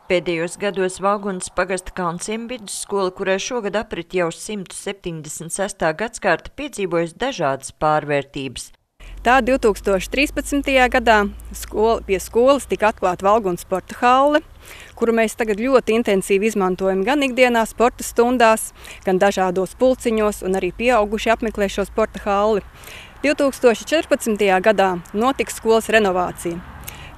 Pēdējos gados Valgunas pagasta Kalnciem vidusskola, kurai šogad aprit jau 176. gadskārta, piedzīvojas dažādas pārvērtības. Tā 2013. gadā pie skolas tika atklāta Valgunas sporta halle, kuru mēs tagad ļoti intensīvi izmantojam gan ikdienā sporta stundās, gan dažādos pulciņos, un arī pieauguši apmeklē šo sporta halli. 2014. gadā notika skolas renovācija.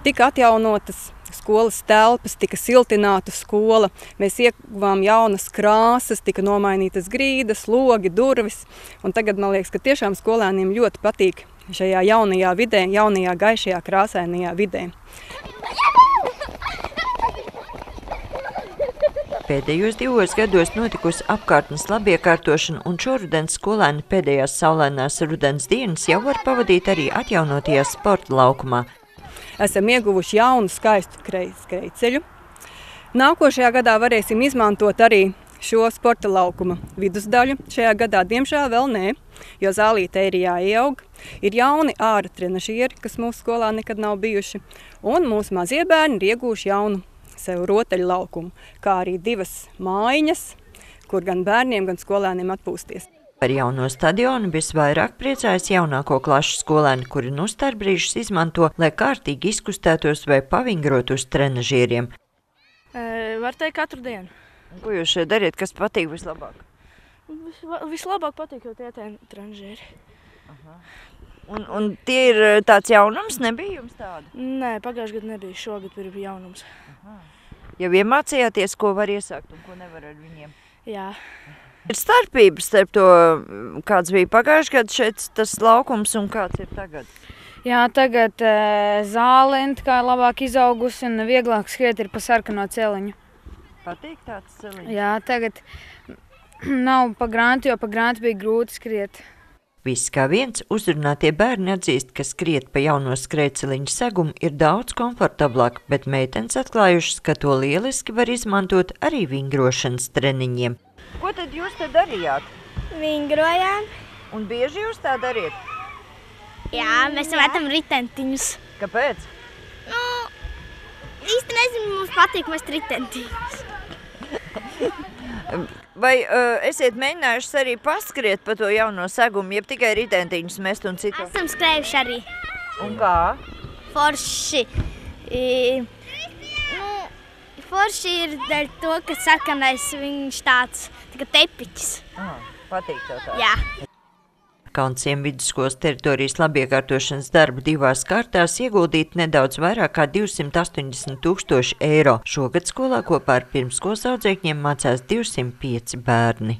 Tika atjaunotas skolas telpas, tika siltināta skola, mēs ieguvām jaunas krāsas, tika nomainītas grīdas, logi, durvis, un tagad man liekas, ka tiešām skolēniem ļoti patīk šajā jaunajā vidē, jaunajā gaišajā krāsainajā vidē. Pēdējos 2 gados notikusi apkārtnes labiekārtošana, un šoruden skolēni pēdējās saulainās rudens dienas jau var pavadīt arī atjaunotajā sporta laukumā. Esam ieguvuši jaunu, skaistu skrejceļu. Nākošajā gadā varēsim izmantot arī šo sporta laukuma vidusdaļu. Šajā gadā, diemžēl, vēl nē, jo zālīte ir jāieaug. Ir jauni āra trenažieri, kas mūsu skolā nekad nav bijuši, un mūsu mazie bērni ir iegūši jaunu sev rotaļu laukumu, kā arī 2 mājiņas, kur gan bērniem, gan skolēniem atpūsties. Par jauno stadionu visvairāk priecājas jaunāko klašu skolēni, kuri starpbrīžus izmanto, lai kārtīgi izkustētos vai pavingrot uz trenažieriem. Var teikt katru dienu. Ko jūs šeit dariet, kas patīk vislabāk? Vislabāk patīk jau tie trenažieri. Un tie ir tāds jaunums, nebija jums tāda? Nē, pagājušajā gadā nebija, šogad ir jaunums. Jau iemācījāties, ko var iesākt un ko nevar ar viņiem? Jā. Ir starpības starp to, kāds bija pagājušajā gadā šeit tas laukums un kāds ir tagad? Jā, tagad zāle kā labāk izaugusi un vieglāk skriet ir pa sarkano celiņu. Patīk tāds celiņš? Jā, tagad nav pa grantu, jo pa grantu bija grūti skriet. Viss kā viens, uzrunātie bērni atzīst, ka skriet pa jauno skrejceliņu segumu ir daudz komfortablāk, bet meitenes atklājušas, ka to lieliski var izmantot arī vingrošanas treniņiem. Ko tad jūs te darījāt? Vingrojām. Un bieži jūs tā dariet? Jā, mēs metam ritentiņus. Kāpēc? Īsti nezinu, mums patīk mest ritentiņus. Vai esiet mēģinājušas arī paskriet pa to jauno segumu, jeb tikai ritentiņus mest un citu? Esam skrējuši arī. Un kā? Forši. Forši ir dēļ to, ka sarkanais viņš tāds tepiķis. Patīk tev tā? Jā. Kalnciem vidusskolas teritorijas labiekārtošanas darbu 2 kārtās ieguldīt nedaudz vairāk kā 280 000 eiro. Šogad skolā kopā ar pirmsskolas audzēkņiem mācās 205 bērni.